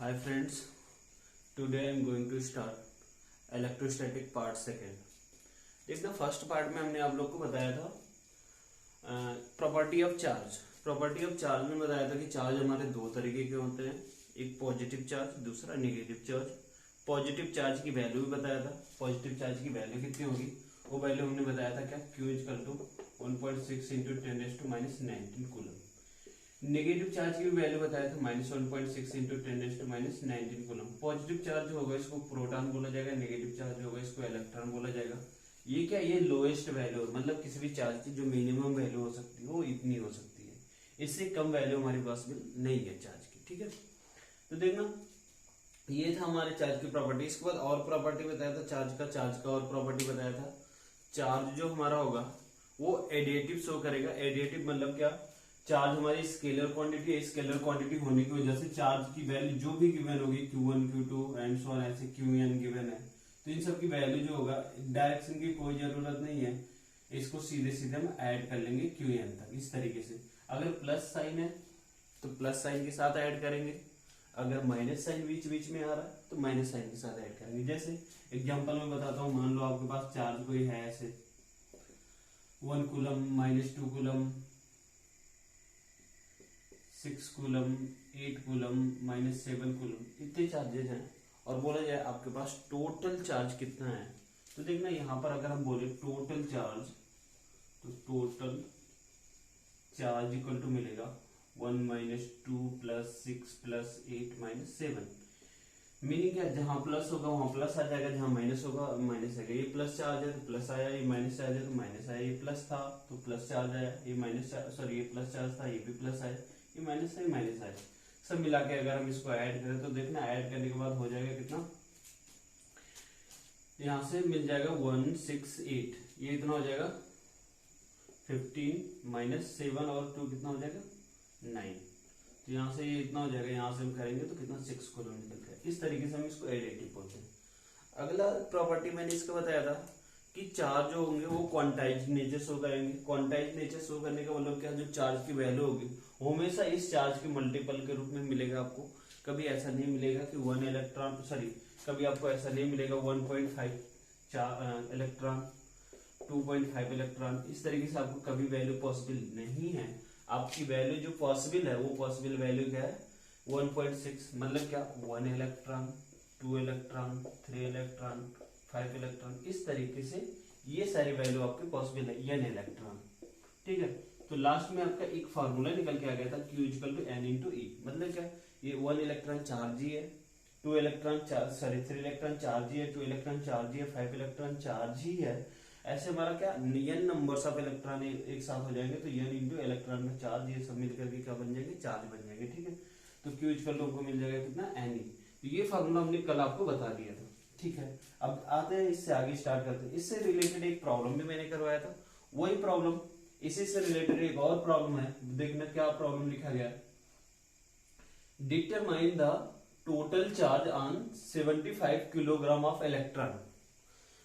Hi friends, today I am going to start electrostatic part second. देखना first part में हमने आप लोग को बताया था property of charge. Property of charge में बताया था कि चार्ज हमारे दो तरीके के होते हैं, एक पॉजिटिव चार्ज, दूसरा नेगेटिव चार्ज। पॉजिटिव चार्ज की वैल्यू भी बताया था। पॉजिटिव चार्ज की वैल्यू कितनी होगी वो वैल्यू हमने बताया था क्या, Q equal to 1.6 into 10⁻⁻19 coulomb. Negative charge की भी वैल्यू बताया था -1.6 इंटू 10⁻⁻19 कूलम। पॉजिटिव चार्ज होगा इसको प्रोटॉन बोला जाएगा, नेगेटिव चार्ज होगा इसको इलेक्ट्रॉन बोला जाएगा। ये क्या, ये लोएस्ट वैल्यू मतलब किसी भी चार्ज की जो मिनिमम वैल्यू हो सकती है वो इतनी हो सकती है, इससे कम वैल्यू हमारे पास में नहीं है चार्ज की। ठीक है, तो देखना ये था हमारे चार्ज की प्रॉपर्टी। इसके बाद और प्रॉपर्टी बताया था चार्ज का और प्रॉपर्टी बताया था चार्ज जो हमारा होगा वो एडिटिव शो करेगा। एडिटिव मतलब क्या, चार्ज हमारी स्केलर क्वांटिटी है, स्केलर क्वांटिटी होने की वजह से चार्ज की वैल्यू जो भी गिवन होगी Q1 Q2 and so on, ऐसे Qn गिवन है, तो इन सब की वैल्यू जो होगा डायरेक्शन की कोई जरूरत नहीं है, इसको सीधे सीधे हम ऐड कर लेंगे Qn तक। इस तरीके से अगर प्लस साइन है तो प्लस साइन के साथ ऐड करेंगे, अगर माइनस साइन बीच बीच में आ रहा है तो माइनस साइन के साथ ऐड करेंगे। जैसे एग्जांपल में बताता हूँ, मान लो आपके पास चार्ज कोई है ऐसे 1 coulomb, -2 coulomb, 6 coulomb, 8 coulomb, -7 coulomb, इतने चार्जेस हैं और बोला जाए आपके पास टोटल चार्ज कितना है, तो देखना यहाँ पर अगर हम बोले टोटल चार्ज, तो टोटल चार्ज इक्वल टू मिलेगा 1 - 2 + 6 + 8 - 7। मीनिंग क्या, जहां प्लस होगा वहां प्लस आ जाएगा, जहां माइनस होगा माइनस आएगा। ये प्लस चार्ज है तो प्लस आया, ये माइनस चार्ज है तो माइनस आया, ये प्लस था तो प्लस चार्ज आया, ये माइनस सॉरी ये प्लस चार्ज था ये भी प्लस आया, ये माइनस था ये माइनस आया। सब मिला के अगर हम इसको ऐड करें तो देखना ऐड करने के बाद हो जाएगा कितना, यहां से मिल जाएगा 168, ये इतना हो जाएगा 15 - 7 और 2 कितना हो जाएगा 9, तो यहाँ से ये इतना हो जाएगा, यहाँ से हम करेंगे तो कितना 6 कूलम निकल गया। इस तरीके से हम इसको एडिटिव बोलते हैं। अगला प्रॉपर्टी मैंने इसका बताया था कि चार्ज जो होंगे वो क्वांटाइज नेचर शो करेंगे। क्वांटाइज नेचर शो करने का मतलब क्या, जो चार्ज की वैल्यू होगी वो हमेशा इस चार्ज के मल्टीपल के रूप में मिलेगा आपको। कभी ऐसा नहीं मिलेगा कि 1 इलेक्ट्रॉन सॉरी कभी आपको ऐसा नहीं मिलेगा 1.5 इलेक्ट्रॉन, 2.5 इलेक्ट्रॉन, इस तरीके से आपको कभी वैल्यू पॉसिबल नहीं है। आपकी वैल्यू जो पॉसिबल है वो पॉसिबल वैल्यू क्या है 1.6, मतलब क्या 1 इलेक्ट्रॉन, 2 इलेक्ट्रॉन, 3 इलेक्ट्रॉन, 5 इलेक्ट्रॉन, इस तरीके से ये सारी वैल्यू आपकी पॉसिबल है n इलेक्ट्रॉन। ठीक है, तो लास्ट में आपका एक फार्मूला निकल के आ गया था Q = N × E। मतलब क्या, ये 1 इलेक्ट्रॉन चार्ज ही है, 2 इलेक्ट्रॉन सॉरी 3 इलेक्ट्रॉन चार्ज ही है, 2 इलेक्ट्रॉन चार्ज ही है, 5 इलेक्ट्रॉन चार्ज ही है। ऐसे हमारा क्या n नंबर्स ऑफ इलेक्ट्रॉन एक साथ हो जाएंगे तो n × इलेक्ट्रॉन का चार्ज, ये सब मिल करके क्या बन जाएंगे, चार्ज बन जाएंगे। ठीक है, तो Q = मिल जाएगा कितना Ne। तो ये फार्मूला हमने कल आपको बता दिया था। ठीक है, अब आते हैं इससे आगे स्टार्ट करते हैं। इससे रिलेटेड एक प्रॉब्लम भी मैंने करवाया था, वही प्रॉब्लम इसी से रिलेटेड एक और प्रॉब्लम है। देखना क्या प्रॉब्लम लिखा गया, determine the total charge on 75 kilogram of electron.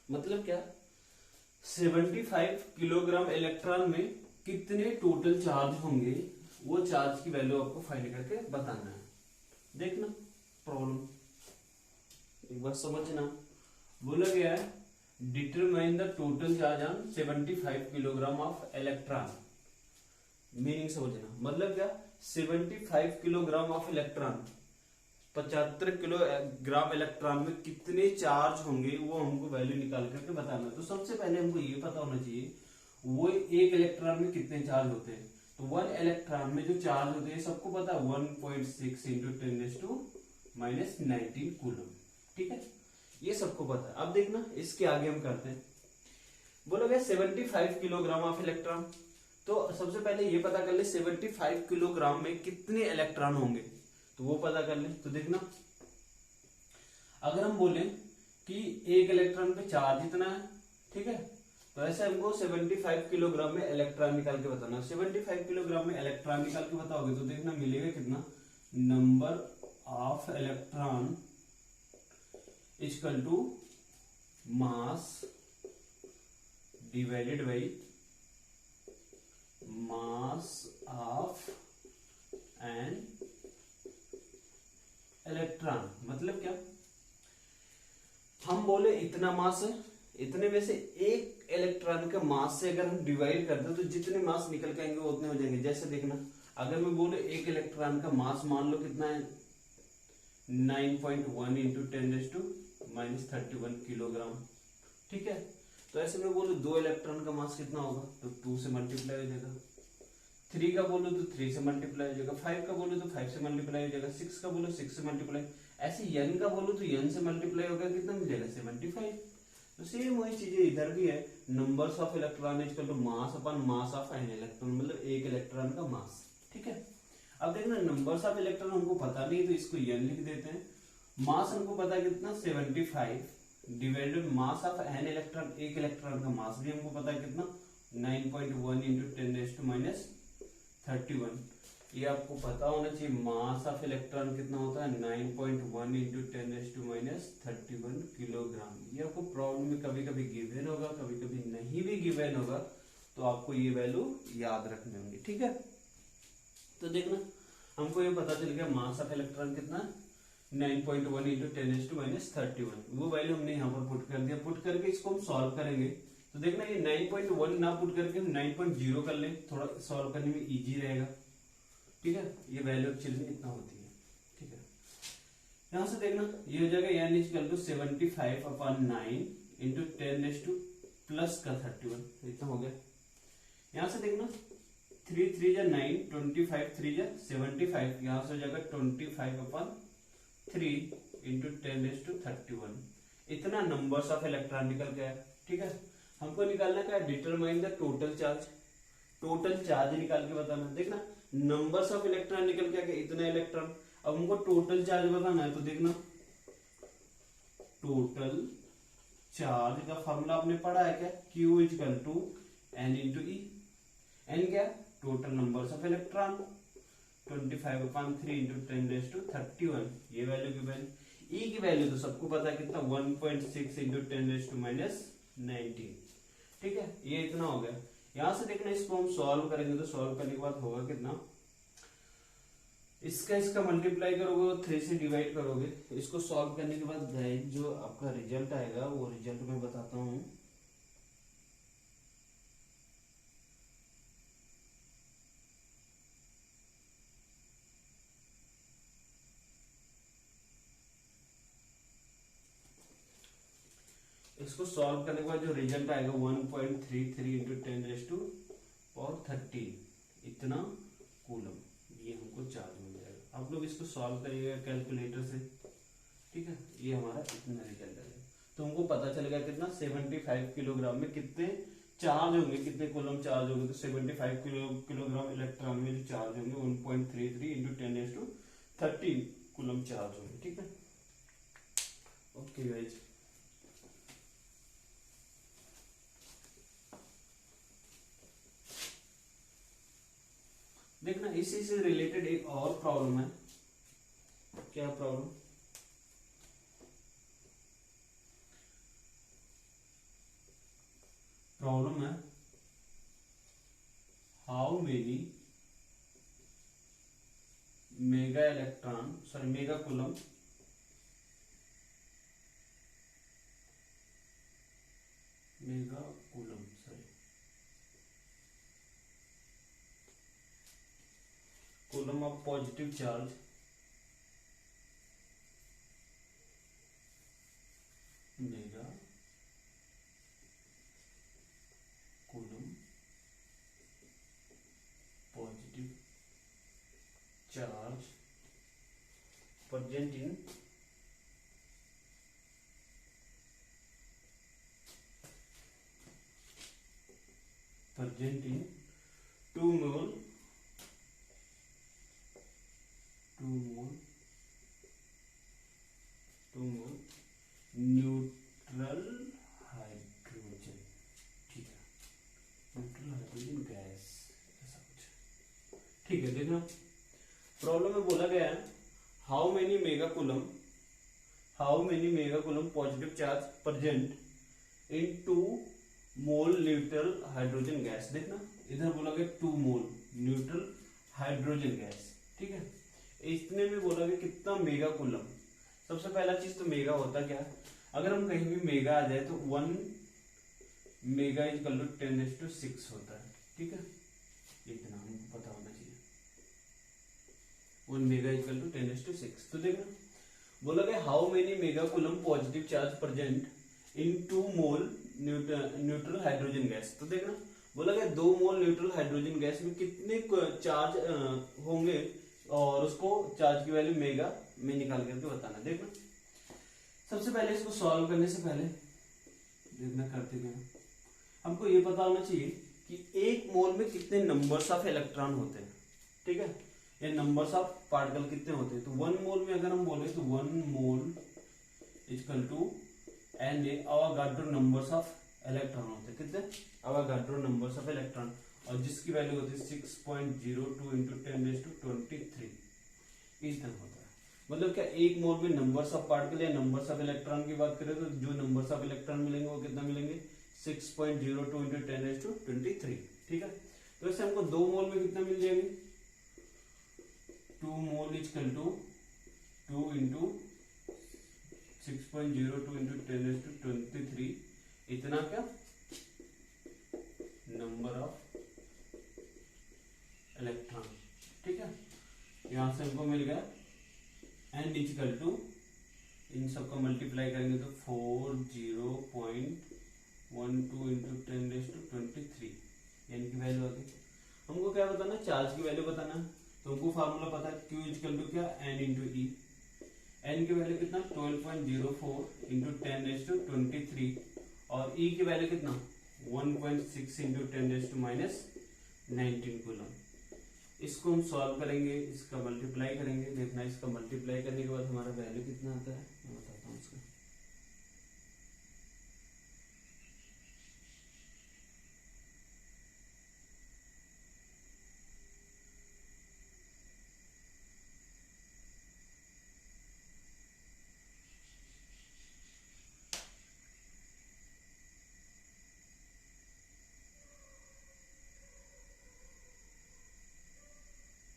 मतलब क्या, 75 किलोग्राम इलेक्ट्रॉन में कितने टोटल चार्ज होंगे, वो चार्ज की वैल्यू आपको फाइंड करके बताना है। देखना प्रॉब्लम एक बार समझना, बोला गया है determine the total charge on 75 kilogram of electron. Meaning समझना, मतलब क्या 75 kilogram of electron, 75 kilogram electron में कितने चार्ज होंगे वो हमको वैल्यू निकाल करके बताना। तो सबसे पहले हमको ये पता होना चाहिए वो एक इलेक्ट्रॉन में कितने चार्ज होते हैं। तो 1 इलेक्ट्रॉन में जो चार्ज होते हैं सबको पता है 1.6 इंटू 10⁻⁻19 कूलम। ठीक है, ये सबको पता है। अब देखना इसके आगे हम करते हैं, बोला गया 75 किलोग्राम ऑफ इलेक्ट्रॉन, तो सबसे पहले ये पता कर ले 75 किलोग्राम में कितने इलेक्ट्रॉन होंगे, तो वो पता कर ले। तो देखना अगर हम बोले कि एक इलेक्ट्रॉन पे चार्ज इतना है, ठीक है, तो ऐसे हमको 75 किलोग्राम में इलेक्ट्रॉन निकाल के बताना। 75 किलोग्राम में इलेक्ट्रॉन निकाल के बताओगे तो देखना मिलेगा कितना, number of electron equal to mass divided by mass of an electron, मतलब क्या, हम बोले इतना मास है, इतने में से एक इलेक्ट्रॉन के मास से अगर हम डिवाइड कर दें तो जितने मास निकल के आएंगे उतने हो जाएंगे। जैसे देखना, अगर मैं बोले एक इलेक्ट्रॉन का मास मान लो कितना है 9.1 इंटू 10⁻⁻31 किलोग्राम, ठीक है। तो ऐसे में बोलो दो इलेक्ट्रॉन का मास कितना होगा तो 2 से मल्टीप्लाई हो जाएगा, 3 का बोलो तो 3 से मल्टीप्लाई हो जाएगा, 5 का बोलो तो 5 से मल्टीप्लाई हो जाएगा, 6 का बोलो 6 से मल्टीप्लाई, ऐसे n का बोलो तो n से मल्टीप्लाई होगा, कितना मिल जाएगा 75। तो सेम वही चीजें इधर भी है, numbers of electron equal to mass upon mass of an electron, मतलब एक इलेक्ट्रॉन का मास, ठीक है। अब देखना नंबर्स ऑफ इलेक्ट्रॉन हमको पता नहीं तो इसको n लिख देते हैं, मास हमको पता है कितना 75 divided mass of an electron, एक इलेक्ट्रॉन का मास भी हमको पता है कितना 9.1 इंटू 10⁻31, ये आपको पता होना चाहिए। मास ऑफ इलेक्ट्रॉन कितना होता है 9.1 इंटू 10⁻31 किलोग्राम। ये आपको प्रॉब्लम में कभी कभी गिवन होगा, कभी कभी नहीं भी गिवन होगा, तो आपको ये वैल्यू याद रखनी होंगी, ठीक है। तो देखना हमको ये पता चल गया मास ऑफ इलेक्ट्रॉन कितना 9.1 इंटू 10⁻31, वो वैल्यू हमने यहाँ पर पुट कर दिया। पुट करके इसको हम सॉल्व करेंगे तो देखना ये 9.1 ना पुट करके हम 9.0 कर ले, थोड़ा सॉल्व करने में इजी रहेगा, ठीक है। ये वैल्यू एक्चुअली इतना होती है, ठीक है। यहां से देखना ये हो जाएगा n इक्वल टू 75/9 इंटू 10⁻+31, इतना हो गया। यहां से देखना 3 3 जा 9, 25 3 जा 75, यहां से हो जाएगा 25/3 इंटू 10⁻31, इतना नंबर्स ऑफ इलेक्ट्रॉन निकल गया, ठीक है। हमको निकालना क्या है, determine the total charge, total charge निकाल के बताना। देखना नंबर्स ऑफ इलेक्ट्रॉन निकल के आ गया इतना इलेक्ट्रॉन, अब हमको टोटल चार्ज बताना है, तो देखना टोटल चार्ज का फॉर्मूला आपने पढ़ा है क्या, Q equal to N into E, N क्या total numbers of electron 25/3 into 10⁻31, ये वैल्यू की वैल्यू, E की वैल्यू तो सबको पता है कितना 1.6 इंटू 10⁻19, ठीक है। ये इतना हो गया। यहां से देखना इसको हम सॉल्व करेंगे तो सॉल्व करने के बाद होगा कितना, इसका मल्टीप्लाई करोगे 3 से डिवाइड करोगे, इसको सॉल्व करने के बाद जो आपका रिजल्ट आएगा वो रिजल्ट मैं बताता हूं। इसको सॉल्व करने के बाद जो रिजल्ट आएगा 1.33 इंटू 10⁻13 इतना कूलम, ये हमको चार्ज मिल जाएगा। आप लोग इसको सॉल्व करिएगा कैलकुलेटर से, ठीक है। ये हमारा इतना रिजल्ट आएगा, तो हमको पता चलेगा कितना 75 किलोग्राम में कितने चार्ज होंगे, कितने कूलम चार्ज होंगे। तो 75 किलोग्राम इलेक्ट्रॉन में जो चार्ज होंगे 1.33 इंटू 10⁻13 कूलम चार्ज होंगे, ठीक है। ओके गाइस, देखना इसी से रिलेटेड एक और प्रॉब्लम है। क्या प्रॉब्लम, प्रॉब्लम है how many mega electron sorry mega coulomb coulomb of positive charge mega coulomb positive charge present in two mole neutral hydrogen, ठीक है, न्यूट्रल हाइड्रोजन गैस, ऐसा कुछ, ठीक है। देखना प्रॉब्लम में बोला गया है how many mega coulomb positive charge present in 2 mole neutral hydrogen gas. देखना इधर बोला गया 2 मोल न्यूट्रल हाइड्रोजन गैस, ठीक है। इतने में बोला गया कितना मेगा कूलम, सबसे पहला चीज तो मेगा होता क्या है, अगर हम कहीं भी मेगा आ जाए तो 1 मेगा इक्वल टू 10⁶ होता है, ठीक है, इतना हमको पता होना चाहिए। 1 मेगा इक्वल टू 10⁶। तो देखना बोला गया how many mega coulomb positive charge present in 2 mole neutral hydrogen gas. तो देखना बोला गया 2 मोल न्यूट्रल हाइड्रोजन गैस में कितने चार्ज होंगे और उसको चार्ज की वैल्यू मेगा में निकाल करके बताना। देखना सबसे पहले इसको सॉल्व करने से पहले देखना करते क्या, हमको ये पता होना चाहिए कि एक मोल में कितने नंबर्स ऑफ इलेक्ट्रॉन होते हैं, ठीक है, ये नंबर्स ऑफ पार्टिकल कितने होते हैं। तो 1 मोल में अगर हम बोले तो 1 mole equal to N Avogadro numbers of electron होते हैं, कितने अवोगाड्रो नंबर्स ऑफ इलेक्ट्रॉन, और जिसकी वैल्यू होती है 6.02 इंटू 10⁻23 इतना होता है। मतलब क्या एक मोल में नंबर्स ऑफ पार्टिकल या नंबर्स ऑफ इलेक्ट्रॉन की बात करें तो जो नंबर्स ऑफ इलेक्ट्रॉन मिलेंगे वो कितना मिलेंगे 6.02 इंटू 10⁻23, ठीक है। तो इससे हमको 2 मोल में कितना मिल जाएंगे 2 mole equal to 2 into 6.02 into 10⁻23 इतना क्या नंबर ऑफ इलेक्ट्रॉन, ठीक है। यहां से हमको मिल गया एन इक्वल टू, इन सबको मल्टीप्लाई करेंगे तो 40.12 इंटू 10⁻23 एन की वैल्यू आ गई। हमको क्या बताना चार्ज की वैल्यू बताना है, तो हमको फार्मूला पता है Q इक्वल टू क्या एन इंटू ई, एन की वैल्यू कितना 12.04 इंटू 10⁻23 और ई की वैल्यू कितना 1.6 इंटू 10⁻⁻19 कूलम। इसको हम सॉल्व करेंगे, इसका मल्टीप्लाई करेंगे, देखना इसका मल्टीप्लाई करने के बाद हमारा वैल्यू कितना आता है मैं बताता हूँ इसका।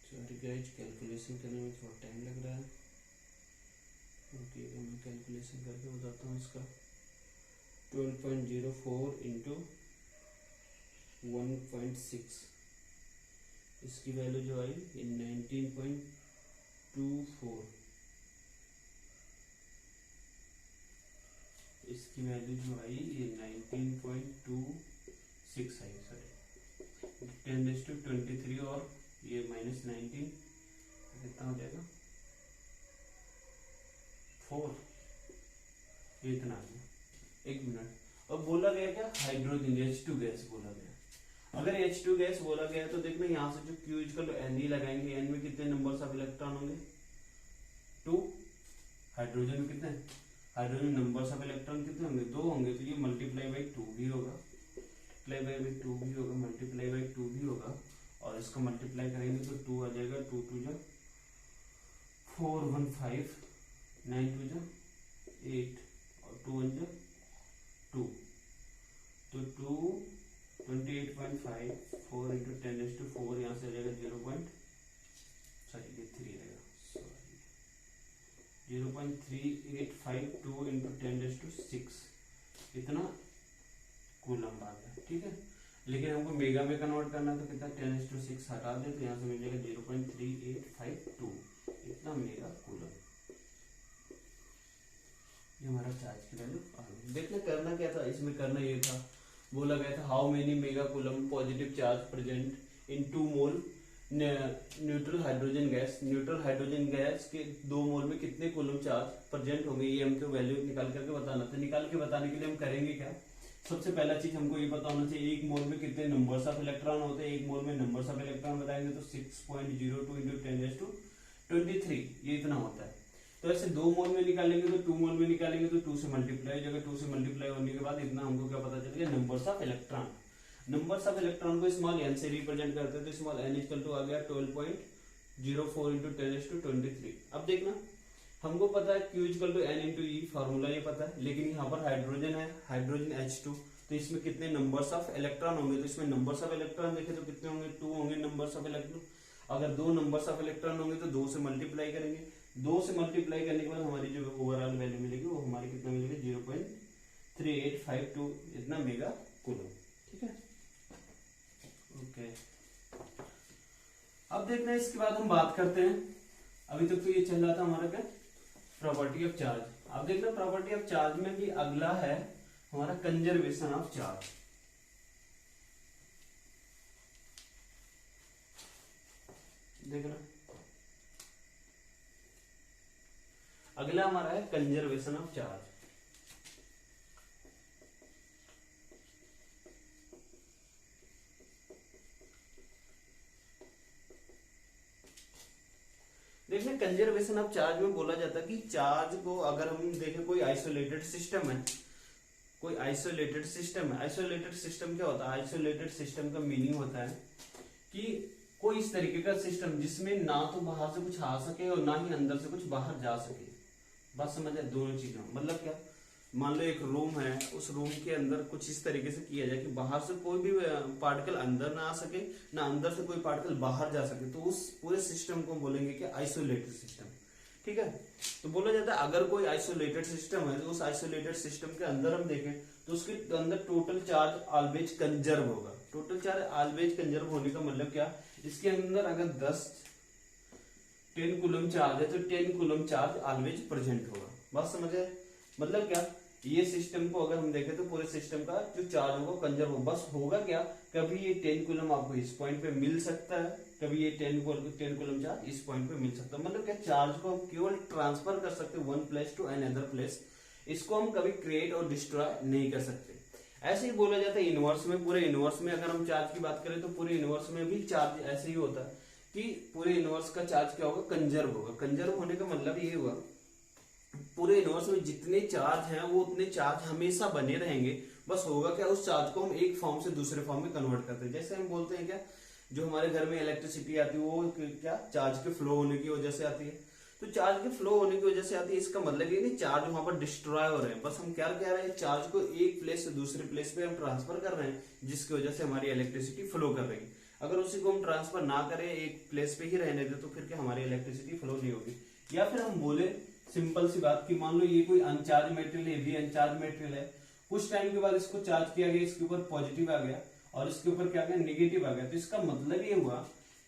सॉरी गाइस कैलकुलेशन करने में थोड़ा टाइम लग रहा है, ओके मैं कैलकुलेशन करके बताता हूँ इसका। 12.04 इंटू 1.6 इसकी वैल्यू जो आई 19.24, इसकी वैल्यू जो आई ये 19.26 आई, सॉरी 10⁻23 और ये -19 कितना हो जाएगा 4, ये इतना आ गया। एक मिनट, अब बोला गया क्या हाइड्रोजन H2 गैस बोला गया। अगर H2 गैस बोला गया तो देखना यहाँ से जो Q इक्वल एन ही लगाएंगे, एन में कितने नंबर्स ऑफ इलेक्ट्रॉन होंगे 2, हाइड्रोजन में कितने, हाइड्रोजन नंबर्स ऑफ इलेक्ट्रॉन कितने होंगे 2 होंगे, तो ये मल्टीप्लाई बाई 2 भी होगा, मल्टीप्लाई बाई 2 भी होगा, मल्टीप्लाई बाई 2 भी होगा, और इसको मल्टीप्लाई करेंगे तो 2 आ जाएगा, 2 2 जा 4 1 5 9 2 जा 8 और 2 1 जा 2, तो 2 28.5 4 इंटू 10⁻4 यहाँ से आ जाएगा 0.3852 इंटू 10⁻6 इतना कूलम आ गया, ठीक है। लेकिन हमको मेगा में कन्वर्ट करना है तो कितना 10⁻6 हटा दे तो यहाँ से मिल जाएगा 0.3852 इतना मेगा कूलम। ये हमारा चार्ज की वैल्यू आ गई। देखना करना क्या था इसमें, करना ये था बोला गया था how many mega coulomb positive charge present in 2 mole neutral hydrogen gas, neutral hydrogen gas के 2 मोल में कितने कूलम चार्ज प्रेजेंट होंगे, ये हमको वैल्यू निकाल करके बताना था। निकाल के बताने के लिए हम करेंगे क्या, सबसे पहला चीज हमको ये पता होना चाहिए एक मोल में कितने नंबर्स ऑफ इलेक्ट्रॉन होते हैं। एक मोल में नंबर्स ऑफ इलेक्ट्रॉन बताएंगे तो 6.02 इंटू 10⁻23 ये इतना होता है। तो ऐसे 2 मोल में निकालेंगे तो 2 मोल में निकालेंगे तो 2 से मल्टीप्लाई, जगह 2 से मल्टीप्लाई होने के बाद इतना हमको क्या पता चलेगा numbers of electron. Numbers of electron को स्मॉल एन से रिप्रेजेंट करते हैं तो स्मॉल एन इक्वल टू आ गया 12.04 इंटू 10⁻23। अब देखना हमको पता है Q equal to N into E, formula ये पता है, लेकिन यहाँ पर हाइड्रोजन है, हाइड्रोजन H2, तो इसमें कितने नंबर्स ऑफ इलेक्ट्रॉन होंगे, तो इसमें नंबर्स ऑफ इलेक्ट्रॉन देखे तो कितने होंगे 2 होंगे नंबर्स ऑफ इलेक्ट्रॉन। अगर 2 नंबर्स ऑफ इलेक्ट्रॉन होंगे तो 2 से मल्टीप्लाई करेंगे, 2 से मल्टीप्लाई करने के बाद हमारी जो ओवरऑल वैल्यू मिलेगी वो हमारी कितना मिलेगी 0.3852 इतना मेगा कूलम। ठीक है, ओके। अब देखना है इसके बाद हम बात करते हैं, अभी तक तो ये चल रहा था हमारा क्या, प्रॉपर्टी ऑफ चार्ज। अब देखना प्रॉपर्टी ऑफ चार्ज में भी अगला है हमारा कंजर्वेशन ऑफ चार्ज। देखना अगला हमारा है कंजर्वेशन ऑफ चार्ज। देखिए कंजर्वेशन ऑफ चार्ज में बोला जाता है कि चार्ज को अगर हम देखें कोई आइसोलेटेड सिस्टम है, कोई आइसोलेटेड सिस्टम है। आइसोलेटेड सिस्टम क्या होता है, आइसोलेटेड सिस्टम का मीनिंग होता है कि कोई इस तरीके का सिस्टम जिसमें ना तो बाहर से कुछ आ सके और ना ही अंदर से कुछ बाहर जा सके। बस समझ आए दोनों चीजों, मतलब क्या, मान लो एक रूम है, उस रूम के अंदर कुछ इस तरीके से किया जाए कि बाहर से कोई भी पार्टिकल अंदर ना आ सके, ना अंदर से कोई पार्टिकल बाहर जा सके, तो उस पूरे सिस्टम को बोलेंगे कि आइसोलेटेड सिस्टम। ठीक है, तो बोला जाता है अगर कोई आइसोलेटेड सिस्टम है तो उस आइसोलेटेड सिस्टम के अंदर हम देखें तो उसके अंदर टोटल चार्ज ऑलवेज कंजर्व होगा। टोटल चार्ज ऑलवेज कंजर्व होने का मतलब क्या, इसके अंदर अगर 10 कूलम चार्ज है तो 10 कूलम चार्ज ऑलवेज प्रेजेंट होगा। बात समझे, मतलब क्या, ये सिस्टम को अगर हम देखें तो पूरे सिस्टम का जो चार्ज होगा कंजर्व होगा। बस होगा क्या, कभी ये 10 कूलम आपको इस पॉइंट पे मिल सकता है, कभी ये 10 कूलम चार्ज इस पॉइंट पे मिल सकता है। मतलब क्या, चार्ज को हम केवल ट्रांसफर कर सकते हैं one place to another place, इसको हम कभी क्रिएट और डिस्ट्रॉय नहीं कर सकते। ऐसे ही बोला जाता है इनवर्स में, पूरे इनवर्स में अगर हम चार्ज की बात करें तो पूरे इनवर्स में भी चार्ज ऐसे ही होता है कि पूरे इनवर्स का चार्ज क्या होगा, कंजर्व होगा। कंजर्व होने का मतलब ये हुआ पूरे यूनिवर्स में जितने चार्ज हैं वो उतने चार्ज हमेशा बने रहेंगे। बस होगा क्या, उस चार्ज को हम एक फॉर्म से दूसरे फॉर्म में कन्वर्ट करते हैं। जैसे हम बोलते हैं क्या, जो हमारे घर में इलेक्ट्रिसिटी आती है वो क्या, चार्ज के फ्लो होने की वजह से आती है। तो चार्ज के फ्लो होने की वजह से आती है, इसका मतलब ये नहीं चार्ज वहां पर डिस्ट्रॉय हो रहे हैं। बस हम क्या कह रहे हैं, चार्ज को एक प्लेस से दूसरे प्लेस पे हम ट्रांसफर कर रहे हैं, जिसकी वजह से हमारी इलेक्ट्रिसिटी फ्लो कर रही है। अगर उसी को हम ट्रांसफर ना करें, एक प्लेस पे ही रहने दें, तो फिर क्या हमारी इलेक्ट्रिसिटी फ्लो नहीं होगी। या फिर हम बोले सिंपल सी बात कि मान लो ये कोई अनचार्ज मेटेरियल है, भी अनचार्ज मेटेरियल है, कुछ टाइम के बाद इसको चार्ज किया गया, इसके ऊपर पॉजिटिव आ गया और इसके ऊपर क्या आ गया, नेगेटिव आ गया। तो इसका मतलब ये हुआ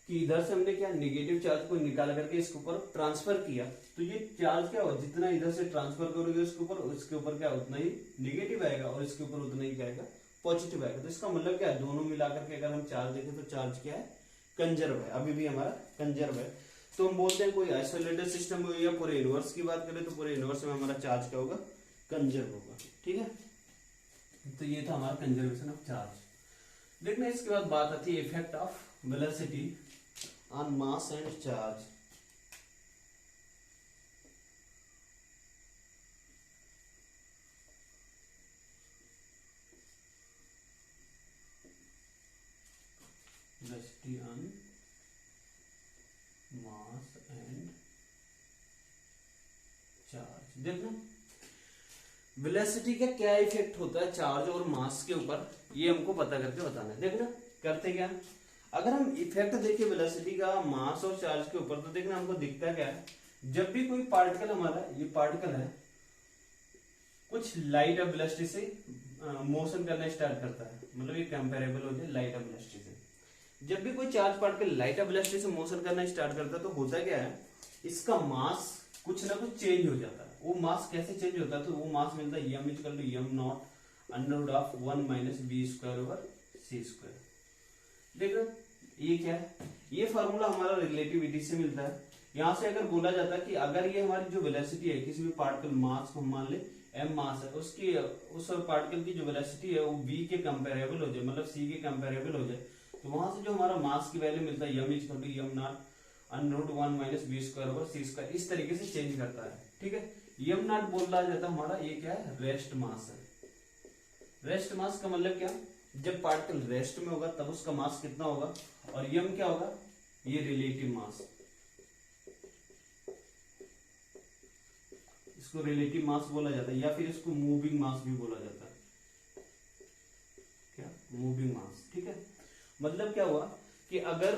कि इधर से हमने क्या, नेगेटिव चार्ज को निकाल करके इसके ऊपर ट्रांसफर किया, तो ये चार्ज क्या होगा, जितना इधर से ट्रांसफर करोगे उसके ऊपर क्या उतना ही नेगेटिव आएगा और इसके ऊपर उतना ही क्या आएगा, पॉजिटिव आएगा। तो इसका मतलब क्या है, दोनों मिलाकर के अगर हम चार्ज देखें तो चार्ज क्या है, कंजर्व है, अभी भी हमारा कंजर्व है। तो हम बोलते हैं कोई आइसोलेटेड सिस्टम हो या पूरे यूनिवर्स की बात करें तो पूरे यूनिवर्स में हमारा चार्ज क्या होगा, कंजर्व होगा। ठीक है, तो ये था हमारा कंजर्वेशन ऑफ चार्ज। देखना इसके बाद बात आती है effect of velocity on mass and charge. Velocity on mass and charge. देखना वेलोसिटी का क्या इफेक्ट होता है चार्ज और मास के ऊपर, ये हमको पता करके बताना है। देखना करते क्या, अगर हम इफेक्ट देखें वेलोसिटी का मास और चार्ज के ऊपर, तो देखना हमको दिखता क्या है, जब भी कोई पार्टिकल, हमारा ये पार्टिकल है, कुछ लाइट ऑफ वेलोसिटी से मोशन करना स्टार्ट करता है, मतलब ये कंपेरेबल हो जाए लाइट ऑफ वेलोसिटी से। जब भी कोई charge particle light of velocity से मोशन करना स्टार्ट करता है तो होता क्या है, इसका मास कुछ ना कुछ चेंज हो जाता है। वो मास कैसे चेंज होता है, तो वो मास मिलता है m equal to m naught under root of 1 minus B square over C square. देखो ये क्या है, ये फार्मूला हमारा रिलेटिविटी से मिलता है। यहां से अगर बोला जाता है कि अगर ये हमारी जो वेलोसिटी है, किसी भी पार्टिकल मास को मान ले m मास है, उसकी उस पार्टिकल की जो वेलोसिटी है वो v के कंपेरेबल हो जाए, मतलब c के कंपेरेबल हो जाए, तो वहां से जो हमारा मास की वैल्यू मिलता है m equal to m naught under root 1 minus B square over C square, इस तरीके से चेंज करता है। ठीक है, m नॉट बोला जाता है हमारा, ये क्या है, रेस्ट मास है। रेस्ट मास का मतलब क्या, जब पार्टिकल रेस्ट में होगा तब उसका मास कितना होगा, और m क्या होगा, ये रिलेटिव मास, इसको रिलेटिव मास बोला जाता है, या फिर इसको मूविंग मास भी बोला जाता है। क्या, मूविंग मास। ठीक है, मतलब क्या हुआ कि अगर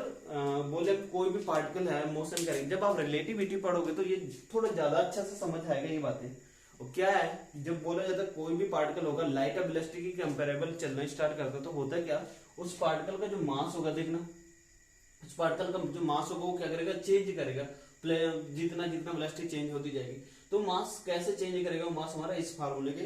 बोले कोई भी पार्टिकल है मोशन करेंगे, जब आप रिलेटिविटी पढ़ोगे तो ये थोड़ा ज्यादा अच्छा से समझ आएगा ये बातें। और क्या है, जब बोला जाता है कोई भी पार्टिकल होगा लाइट ऑफ वेलोसिटी की कंपेरेबल चलना स्टार्ट करता है, तो होता है क्या, उस पार्टिकल का जो मास होगा, देखना उस पार्टिकल का जो मास होगा वो क्या करेगा, चेंज करेगा। जितना जितना वेलोसिटी चेंज होती जाएगी, तो मास कैसे चेंज करेगा, मास हमारा इस फार्मूले के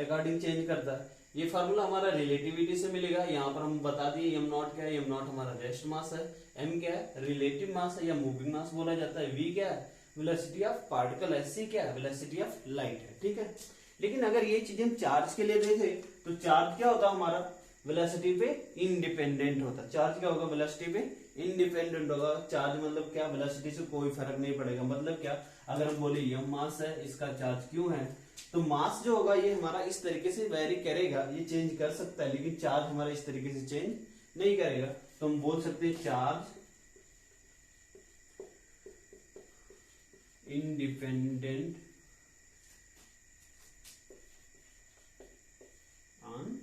अकॉर्डिंग चेंज करता है। ये फार्मूला हमारा रिलेटिविटी से मिलेगा। यहाँ पर हम बता दिए एम नॉट क्या है, एम नॉट हमारा रेस्ट मास है, एम क्या है रिलेटिव मास है या मूविंग मास बोला जाता है, वी क्या है वेलोसिटी ऑफ पार्टिकल है, सी क्या है वेलोसिटी ऑफ लाइट है, ठीक है। लेकिन अगर ये चीजें हम चार्ज के लिए देखें तो चार्ज क्या होता है हमारा वेलोसिटी पे इंडिपेंडेंट होता है। चार्ज क्या होगा वेलोसिटी पे इंडिपेंडेंट होगा। चार्ज मतलब क्या, वेलोसिटी से कोई फर्क नहीं पड़ेगा। मतलब क्या, अगर हम बोले यम मास है, इसका चार्ज क्यों है, तो मास जो होगा ये हमारा इस तरीके से वेरी करेगा, ये चेंज कर सकता है, लेकिन चार्ज हमारा इस तरीके से चेंज नहीं करेगा। तो हम बोल सकते हैं चार्ज इंडिपेंडेंट ऑन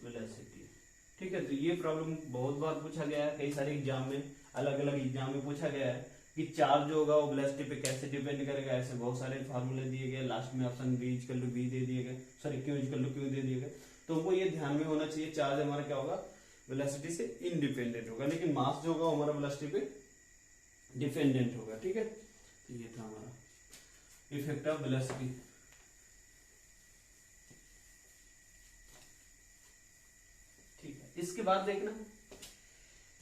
वेलोसिटी, ठीक है। तो ये प्रॉब्लम बहुत बार पूछा गया है, कई सारे एग्जाम में, अलग अलग एग्जाम में पूछा गया है कि चार्ज जो होगा वो वेलोसिटी पे कैसे डिपेंड करेगा। ऐसे बहुत सारे फार्मूले दिए गए, लास्ट में option b equal to b दे दिए गए, sorry q equal to q दे दिए गए। तो हमको ये ध्यान में होना चाहिए, चार्ज हमारा क्या होगा वेलोसिटी से इंडिपेंडेंट होगा, लेकिन मास जो होगा हमारा वेलोसिटी पे डिपेंडेंट होगा, ठीक है। तो ये था हमारा इफेक्ट ऑफ वेलोसिटी। ठीक है, इसके बाद देखना,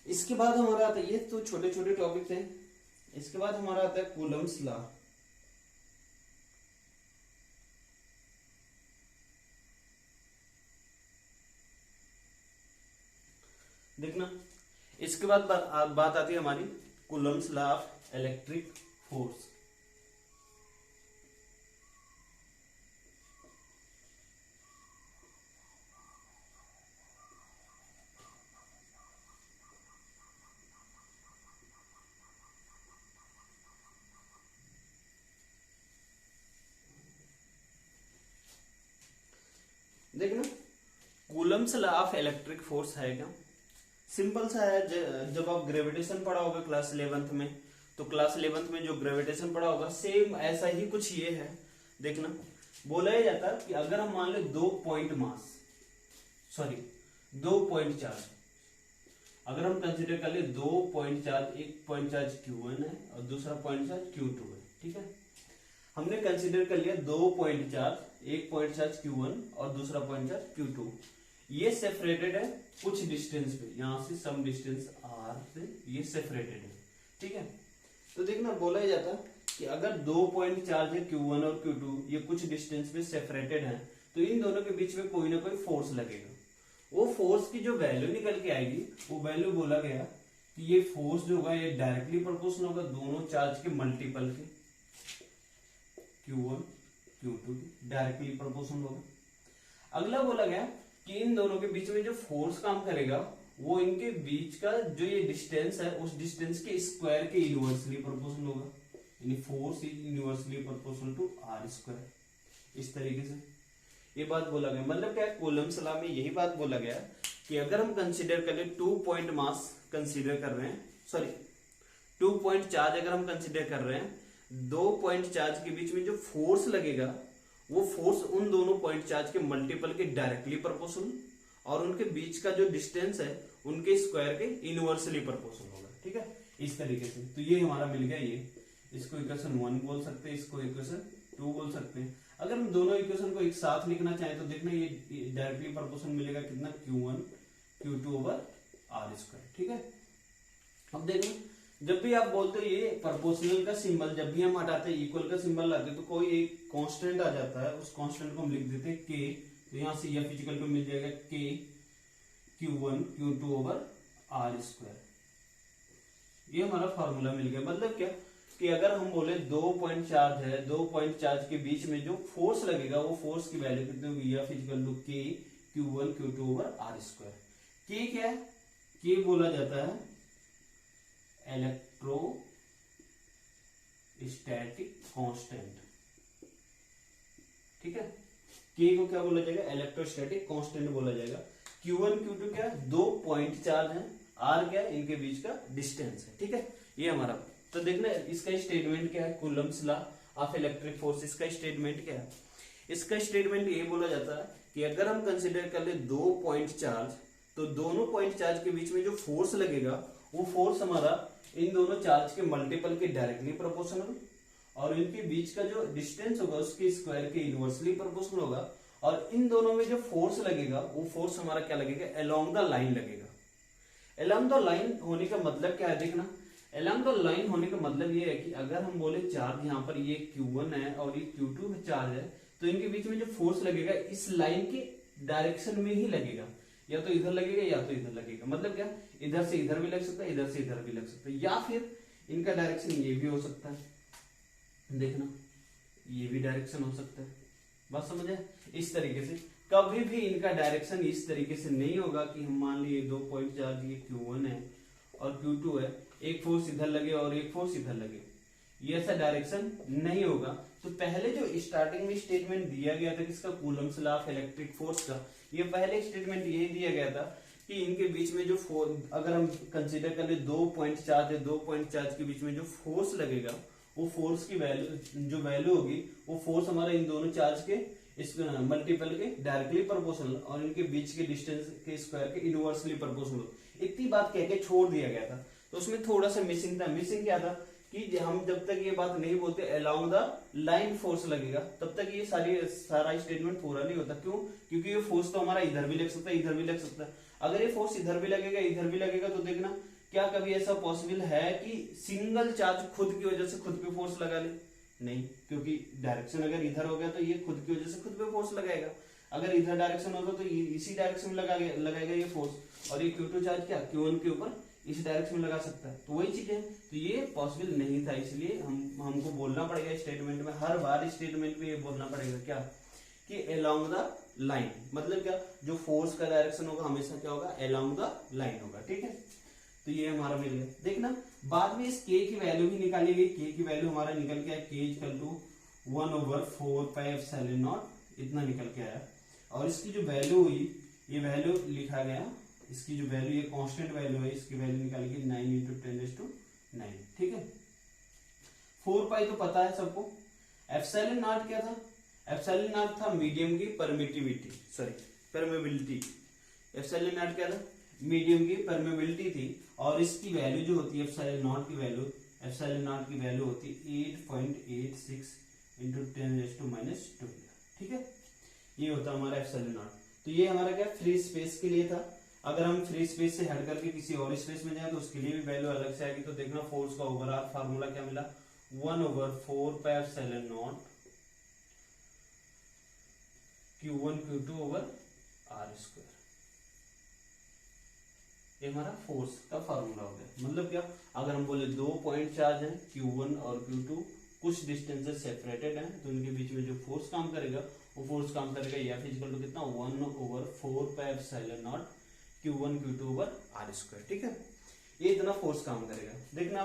इसके बाद हमारा आता है, ये तो छोटे छोटे टॉपिक थे। इसके बाद हमारा आता है कूलम्स लॉ। देखना, इसके बाद बात आती है हमारी Coulomb's law of electric force. देखना, Coulomb's law of electric force है क्या, सिंपल सा है। जब आप ग्रेविटेशन पढ़ा होगा क्लास 11th में, तो क्लास 11th में जो ग्रेविटेशन पढ़ा होगा सेम ऐसा ही कुछ ये है। देखना, बोला ही जाता है कि अगर हम मान ले 2 point mass, sorry 2 point charge, अगर हम कंसीडर कर ले 2 पॉइंट चार्ज, एक पॉइंट चार्ज Q1 है और दूसरा पॉइंट चार्ज Q2 है, ठीक है। हमने कंसीडर कर लिया 2 पॉइंट चार्ज, एक पॉइंट चार्ज Q1 और दूसरा पॉइंट चार्ज Q2। ये सेपरेटेड है कुछ डिस्टेंस पे, यहां से सम डिस्टेंस r से ये सेपरेटेड है, ठीक है। तो देखना, बोला जाता कि अगर 2 पॉइंट चार्ज है Q1 और Q2, ये कुछ डिस्टेंस पे सेपरेटेड है, तो इन दोनों के बीच में कोई ना कोई फोर्स लगेगा। वो फोर्स की जो वैल्यू निकल के आएगी, वो वैल्यू बोला गया कि ये फोर्स जो होगा ये डायरेक्टली प्रोपोर्शनल होगा दोनों चार्ज के मल्टीपल के, Q1 Q2 डायरेक्टली प्रोपोर्शनल होगा। अगला बोला गया कि इन दोनों के बीच में जो फोर्स काम करेगा वो इनके बीच का जो ये डिस्टेंस है उस डिस्टेंस के स्क्वायर के इनवर्सली प्रोपोर्शनल होगा, यानी force is inversely proportional to r square. इस तरीके से ये बात बोला गया। मतलब क्या, कूलम्स लॉ में यही बात बोला गया कि अगर हम कंसीडर कर ले 2 पॉइंट मास कंसीडर कर रहे हैं, सॉरी 2 पॉइंट चार्ज अगर हम कंसीडर कर रहे हैं, 2 पॉइंट चार्ज के बीच में जो फोर्स लगेगा वो फोर्स उन दोनों पॉइंट चार्ज के मल्टीपल के डायरेक्टली प्रोपोर्शनल और उनके बीच का जो डिस्टेंस है उनके स्क्वायर के इनवर्सली प्रोपोर्शनल होगा, ठीक है। इस तरीके से तो ये हमारा मिल गया, ये इसको इक्वेशन 1 बोल सकते हैं, इसको इक्वेशन 2 बोल सकते हैं। अगर हम दोनों इक्वेशन को एक साथ लिखना चाहें तो देखना ये डायरेक्टली प्रोपोर्शनल मिलेगा कितना, Q1 Q2 over r square, ठीक है। अब देखो, जब भी आप बोलते हो ये प्रोपोर्शनल का सिंबल जब भी हम हटाते हैं, इक्वल का सिंबल लाते तो कोई एक कांस्टेंट आ जाता है, उस कांस्टेंट को हम लिख देते हैं k। तो यहां से F इक्वल टू मिल जाएगा k Q1 Q2 over r square. ये हमारा फॉर्मूला मिल गया। मतलब क्या कि अगर हम बोले 2 पॉइंट चार्ज है, 2 पॉइंट चार्ज के बीच में जो फोर्स लगेगा वो फोर्स की वैल्यू कितनी होगी, F equal to k Q1 Q2 over r square. k क्या है, k बोला जाता है इलेक्ट्रोस्टैटिक कांस्टेंट, ठीक है। के को क्या बोला जाएगा, इलेक्ट्रोस्टैटिक कांस्टेंट बोला जाएगा। Q1 Q2 क्या है, 2 पॉइंट चार्ज है आर क्या है, इनके बीच का डिस्टेंस है, ठीक है। ये हमारा, तो देखना इसका स्टेटमेंट क्या है, Coulomb's law of electric force, इसका स्टेटमेंट क्या है। इसका स्टेटमेंट ये बोला जाता है कि अगर हम कंसिडर कर ले 2 पॉइंट चार्ज, तो दोनों पॉइंट चार्ज के बीच में जो फोर्स लगेगा वो फोर्स हमारा इन दोनों चार्ज के मल्टीपल के डायरेक्टली प्रोपोर्शनल, और इनके बीच का जो डिस्टेंस होगा उसके स्क्वायर के इनवर्सली प्रोपोर्शनल होगा, और इन दोनों में जो फोर्स लगेगा वो फोर्स हमारा क्या लगेगा, अलोंग द लाइन लगेगा। अलोंग द लाइन होने का मतलब क्या है, देखना अलोंग द लाइन होने का मतलब ये है कि अगर हम बोले चार्ज यहाँ पर ये Q1 है और ये Q2 चार्ज है, तो इनके बीच में जो फोर्स लगेगा इस लाइन के डायरेक्शन में ही लगेगा, या तो इधर लगेगा या तो इधर लगेगा। मतलब क्या, इधर से इधर भी लग सकता है, इधर से इधर भी लग सकता है, या फिर इनका डायरेक्शन ये भी हो सकता है, देखना ये भी डायरेक्शन हो सकता है। बात समझे, इस तरीके से कभी भी इनका डायरेक्शन इस तरीके से नहीं होगा कि हम मान लिए 2 पॉइंट चार्ज ये Q1 है और Q2 है, एक फोर्स इधर लगे और एक फोर्स इधर लगे, ये ऐसा डायरेक्शन नहीं होगा। तो पहले जो स्टार्टिंग में स्टेटमेंट दिया गया था किसका, Coulomb's law of electric force का, ये पहले स्टेटमेंट यही दिया गया था कि इनके बीच में जो फोर्स, अगर हम कंसीडर कर ले 2 पॉइंट चार्ज है, 2 पॉइंट चार्ज के बीच में जो फोर्स लगेगा वो फोर्स की वैल्यू, जो वैल्यू होगी वो फोर्स हमारा इन दोनों चार्ज के इस मल्टीपल के डायरेक्टली प्रोपोर्शनल और इनके बीच के डिस्टेंस के स्क्वायर के इनवर्सली प्रोपोर्शनल। इतनी बात कह के छोड़ दिया गया था, तो उसमें थोड़ा सा मिसिंग था। मिसिंग क्या था कि हम जब तक ये बात नहीं बोलते अलोंग द लाइन फोर्स लगेगा, तब तक ये सारा स्टेटमेंट पूरा नहीं होता। क्यों, क्योंकि ये फोर्स तो हमारा इधर भी लग सकता है, इधर भी लग सकता है। अगर ये फोर्स इधर भी लगेगा इधर भी लगेगा, तो देखना क्या कभी ऐसा पॉसिबल है कि सिंगल चार्ज खुद की वजह से खुद पे फोर्स लगा ले, नहीं, क्योंकि डायरेक्शन अगर इधर हो गया तो ये खुद की वजह से खुद पे फोर्स लगाएगा, अगर इधर डायरेक्शन होगा तो इसी डायरेक्शन में लगाएगा ये फोर्स, और ये Q2 चार्ज क्या Q1 के ऊपर इस डायरेक्शन में लगा सकता है। तो वही चीज है, तो ये पॉसिबल नहीं था, इसलिए हमको बोलना पड़ेगा स्टेटमेंट में, हर बार स्टेटमेंट में ये बोलना पड़ेगा क्या कि अलोंग द लाइन, मतलब क्या, जो फोर्स का डायरेक्शन होगा हमेशा क्या होगा, अलोंग द लाइन होगा, ठीक है। तो ये हमारा मिल गया। देखना बाद में इस k की वैल्यू भी निकाली गई, k की वैल्यू हमारा निकल के आया k इक्वल टू 1/4πε0, इतना निकल के आया। और इसकी जो वैल्यू हुई, ये वैल्यू लिखा गया, इसकी जो वैल्यू ये कांस्टेंट वैल्यू है, इसकी वैल्यू निकाली गई 9 × 10⁹, ठीक है। 4π तो पता है सबको। एप्सिलॉन नॉट क्या था, एप्सिलॉन नॉट था मीडियम की परमिटिविटी, परमेबिलिटी। एप्सिलॉन नॉट क्या था, मीडियम की परमेबिलिटी थी, और इसकी वैल्यू जो होती है एप्सिलॉन नॉट की वैल्यू होती है 8.86 × 10⁻², ठीक है। ये होता है हमारा एप्सिलॉन नॉट। तो ये हमारा क्या फ्री स्पेस के लिए था। अगर हम फ्री स्पेस से हट करके किसी और स्पेस में जाए तो उसके लिए भी वैल्यू अलग से आएगी। तो देखना फोर्स का ओवरऑल फार्मूला क्या मिला, 1/4πε0 Q1 Q2/r²। ये हमारा फोर्स का फार्मूला हो गया। मतलब क्या, अगर हम बोले 2 पॉइंट चार्ज है Q1 और Q2, कुछ डिस्टेंस से सेपरेटेड है, तो उनके बीच में जो फोर्स काम करेगा वो फोर्स काम करेगा या फिजिकल टू कितना 1/4πε0 Q1 Q2/r², ठीक है। ये इतना फोर्स काम करेगा। देखना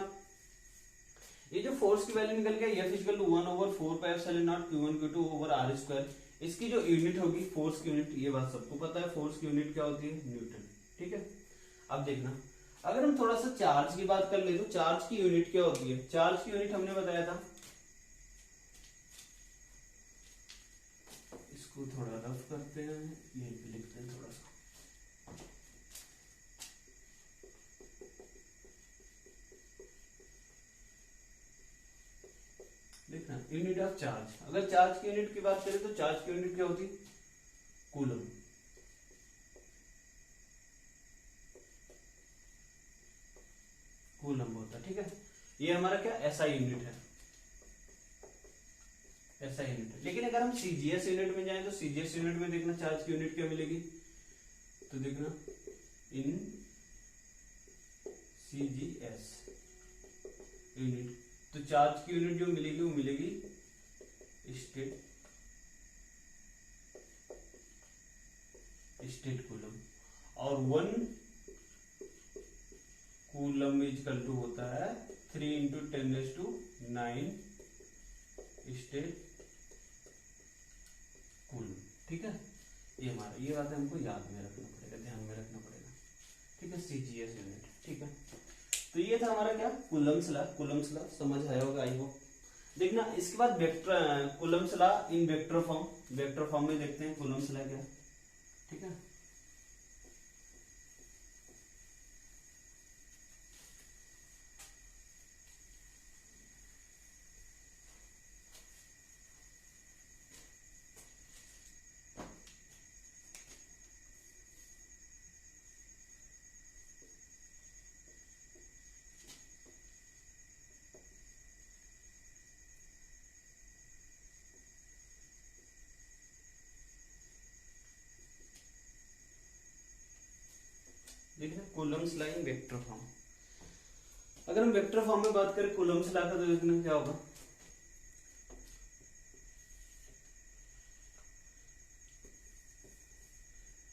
ये जो फोर्स की वैल्यू निकल गया ये फिजिकल टू 1/4πε0 Q1 Q2/r², इसकी जो यूनिट होगी फोर्स की यूनिट, ये बात सबको पता है, फोर्स की यूनिट क्या होती है, न्यूटन, ठीक है। अब देखना अगर हम थोड़ा सा चार्ज की बात कर ले तो चार्ज की यूनिट क्या होती है, चार्ज की यूनिट हमने बताया था, इसको थोड़ा रफ करते हैं, ये लिखते हैं थोड़ा सा। देखना यूनिट ऑफ चार्ज, अगर चार्ज की यूनिट की बात करें तो चार्ज की यूनिट क्या होती, कूलम। कूलम होता है, ठीक है। ये हमारा क्या ऐसा यूनिट है, ऐसा यूनिट है। लेकिन अगर हम सीजीएस यूनिट में जाएं तो सीजीएस यूनिट में देखना चार्ज की यूनिट क्या मिलेगी, तो देखना इन सीजीएस यूनिट, तो चार्ज की यूनिट जो मिलेगी वो मिलेगी स्टेट कूलम, और 1 कूलम इक्वल टू होता है 3 × 10⁹ स्टेट कूलम, ठीक है। ये हमारा, ये बात हमको याद में रखना पड़ेगा, ध्यान में रखना पड़ेगा, ठीक है, सीजीएस यूनिट। ठीक है, तो ये था हमारा क्या, कूलम्ब्स लॉ। कूलम्ब्स लॉ समझ आया होगा आई होप। देखना इसके बाद vector, Coulomb's law in vector form. Vector form में देखते हैं कूलम्ब्स लॉ क्या। ठीक है, देखना Coulomb's law in vector form. अगर हम वेक्टर फॉर्म में बात करें कूलम्ब्स लॉ का, तो देखना क्या होगा।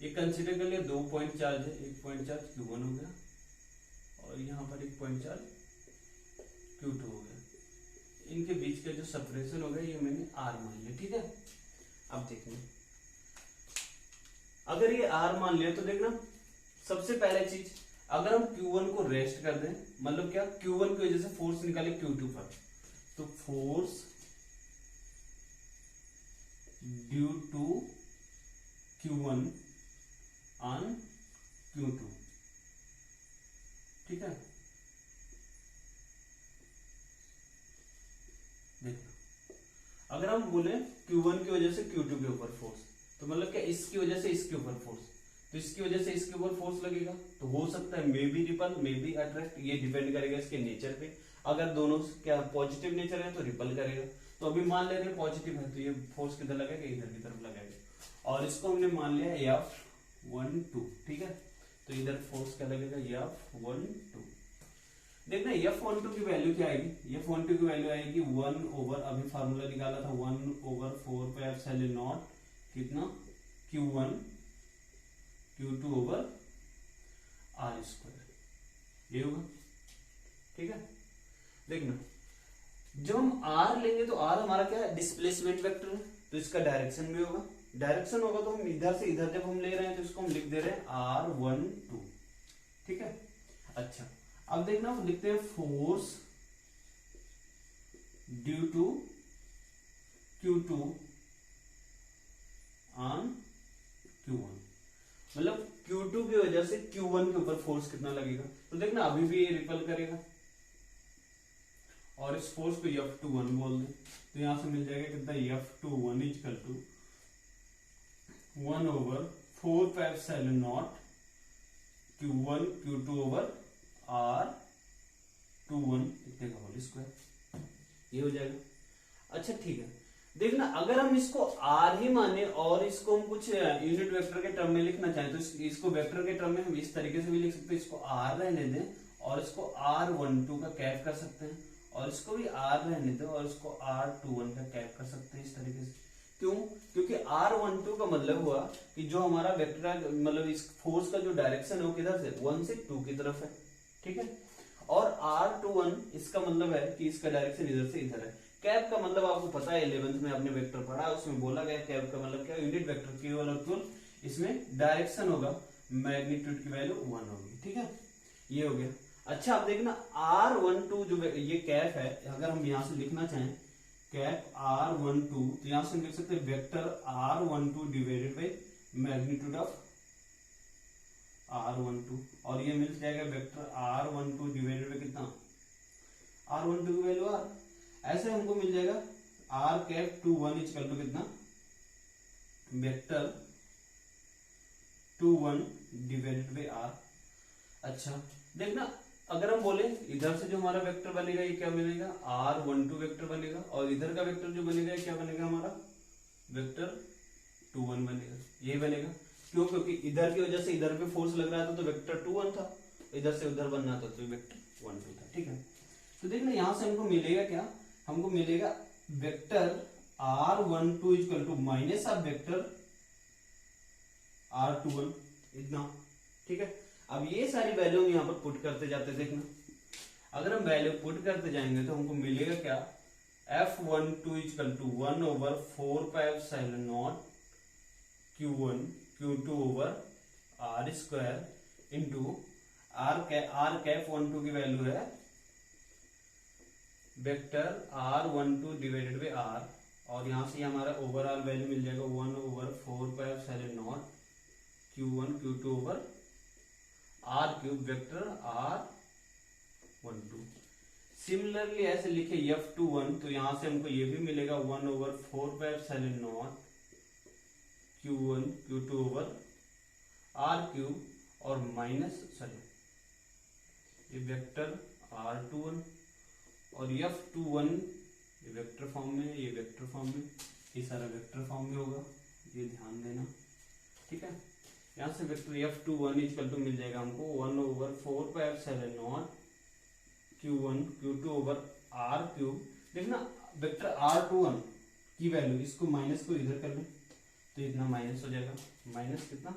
ये कंसीडर कर लिया 2 पॉइंट चार्ज है, एक पॉइंट चार्ज Q1 हो गया और यहाँ पर एक पॉइंट चार्ज Q2 हो गया। इनके बीच का जो सेपरेशन हो गया ये मैंने R मान लिया। ठीक है, अब देखना अगर ये R मान लिया तो देखना सबसे पहले चीज, अगर हम Q1 को रेस्ट कर दें, मतलब क्या, Q1 की वजह से फोर्स निकाले Q2 पर, तो force due to Q1 on Q2। ठीक है, देखना अगर हम बोले Q1 की वजह से Q2 के ऊपर फोर्स, तो मतलब क्या, इसकी वजह से इसके ऊपर फोर्स, तो इसकी वजह से इसके ऊपर फोर्स लगेगा, तो हो सकता है may be ripple may be attract, ये डिपेंड करेगा इसके नेचर पे। अगर दोनों क्या पॉजिटिव नेचर है तो रिपल करेगा। तो अभी मान ले रहे पॉजिटिव है तो ये फोर्स किधर लगेगा, इधर की तरफ लगेगा। और इसको हमने मान लिया F12। ठीक है, तो इधर फोर्स क्या लगेगा, F12। देखना F12 की वैल्यू क्या आएगी, F12 की वैल्यू आएगी 1 ओवर, अभी फार्मूला निकाला था 1/4 पाई एप्सिलॉन नॉट कितना, Q1 Q2 over R square, ये होगा। ठीक है, देखना जब हम R लेंगे तो R हमारा क्या है, डिस्प्लेसमेंट वेक्टर है, तो इसका डायरेक्शन भी होगा। डायरेक्शन होगा तो हम इधर से इधर जब हम ले रहे हैं तो इसको हम लिख दे रहे हैं R12। ठीक है, अच्छा अब देखना हम लिखते हैं force due to Q2 on Q1, मतलब Q2 की वजह से Q1 के ऊपर फोर्स कितना लगेगा, तो देखना अभी भी ये रिपल करेगा और इस फोर्स को F21 बोल दें, तो यहां से मिल जाएगा कितना, F21 equal to 1/4 pi epsilon naught Q1 Q2 over R21 इतने का होल स्क्वायर, ये हो जाएगा। अच्छा ठीक है, देखना अगर हम इसको R ही माने और इसको हम कुछ यूनिट वेक्टर के टर्म में लिखना चाहें, तो इसको वेक्टर के टर्म में हम इस तरीके से भी लिख सकते हैं, इसको R रहने दें और इसको R12 का कैप कर सकते हैं, और इसको भी R रहने दें और इसको R21 का कैप कर सकते हैं इस तरीके से। क्यों, क्योंकि R12 का मतलब हुआ कि जो हमारा वेक्टर, मतलब इस फोर्स का जो डायरेक्शन है वो किधर से, 1 से 2 की तरफ है। ठीक है, और R21 इसका मतलब है कि इसका डायरेक्शन इधर से इधर है। कैप का मतलब आपको पता है 11th में आपने वेक्टर पढ़ा, उसमें बोला गया कैप का मतलब क्या, यूनिट वेक्टर केवल और केवल इसमें डायरेक्शन होगा, मैग्नीट्यूड की वैल्यू 1 होगी। ठीक है, ये हो गया। अच्छा अब देखना R12 जो ये कैप है, अगर हम यहां से लिखना चाहें कैप R12, तो यहां से हम लिख सकते हैं vector R12 divided by magnitude of R12, और ये मिल जाएगा वेक्टर R12 डिवाइडेड बाई कितना, R12 की वैल्यू R, ऐसे हमको मिल जाएगा R कैप 21 इक्वल टू कितना, वेक्टर 21 डिवाइडेड बाई R। अच्छा देखना अगर हम बोले इधर से जो हमारा वेक्टर बनेगा ये क्या बनेगा, R12 वेक्टर बनेगा, और इधर का वेक्टर जो बनेगा क्या बनेगा, हमारा वेक्टर 21 बनेगा, यही बनेगा। क्यों, क्योंकि इधर की वजह से इधर पे फोर्स लग रहा था तो वेक्टर 21 था, इधर से उधर बनना था तो वेक्टर 12 था। ठीक है, तो देखना यहां से हमको मिलेगा क्या, हमको मिलेगा vector R12 equal to minus of vector R21 इतना। ठीक है, अब ये सारी वैल्यू हम यहाँ पर पुट करते जाते, देखना अगर हम वैल्यू पुट करते जाएंगे तो हमको मिलेगा क्या, F12 equal to 1/4 pi epsilon naught Q1 Q2 over R square into r_12 की वैल्यू है vector r12 divided by r, और यहां से हमारा ओवरऑल वैल्यू मिल जाएगा 1/4πε0 q1 q2 over r³ vector r12। Similarly ऐसे लिखे f21, तो यहां से हमको ये भी मिलेगा 1/4πε0 q1 q2 ओवर r³ और माइनस ये वेक्टर r21 और f21 ये वेक्टर फॉर्म में, ये वेक्टर फॉर्म में, ये सारा वेक्टर फॉर्म में होगा, ये ध्यान देना, ठीक है। यहां से वेक्टर f21 इक्वल टू मिल जाएगा हमको 1/4πε0 q1 q2 ओवर r³। देखना वेक्टर r21 की वैल्यू, इसको माइनस को इधर कर ले तो इतना माइनस हो जाएगा, माइनस कितना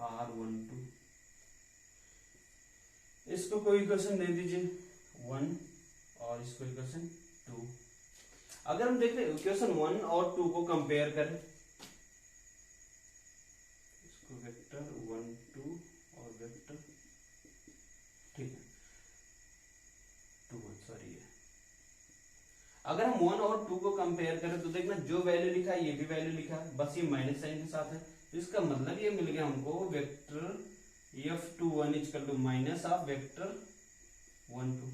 r12। इसको कोई इक्वेशन दे दीजिए 1 और इसको इक्वेशन 2। अगर हम देख रहे इक्वेशन 1 और 2 को कंपेयर करें, इसको वेक्टर 1 2 और वेक्टर, ठीक है 2 1 सॉरी है। अगर हम 1 और 2 को कंपेयर करें तो देखना जो वैल्यू लिखा है ये भी वैल्यू लिखा है, बस ये माइनस साइन के साथ है, तो इसका मतलब ये मिल गया हमको vector f21 equal to minus of vector 1 2।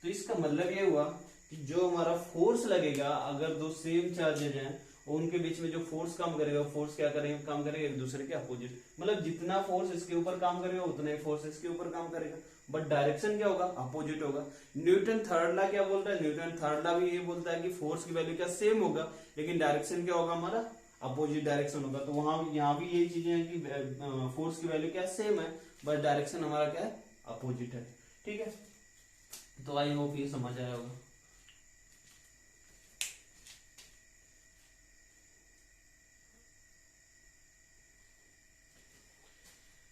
तो इसका मतलब ये हुआ कि जो हमारा फोर्स लगेगा अगर दो सेम चार्जेज हैं उनके बीच में जो फोर्स काम करेगा, फोर्स क्या करेगा, काम करेगा एक दूसरे के अपोजिट। मतलब जितना फोर्स इसके ऊपर काम करेगा उतना ही फोर्स इसके ऊपर काम करेगा, बट डायरेक्शन क्या होगा, अपोजिट होगा। न्यूटन थर्ड लॉ क्या बोलता है, न्यूटन थर्ड लॉ भी ये बोलता है कि फोर्स की वैल्यू क्या सेम होगा, लेकिन डायरेक्शन क्या होगा हमारा, अपोजिट डायरेक्शन होगा। तो वहां यहाँ भी यही चीजें हैं कि फोर्स की वैल्यू क्या सेम है, बट डायरेक्शन हमारा क्या है, अपोजिट है, ठीक है। तो आई होप ये समझ आया होगा।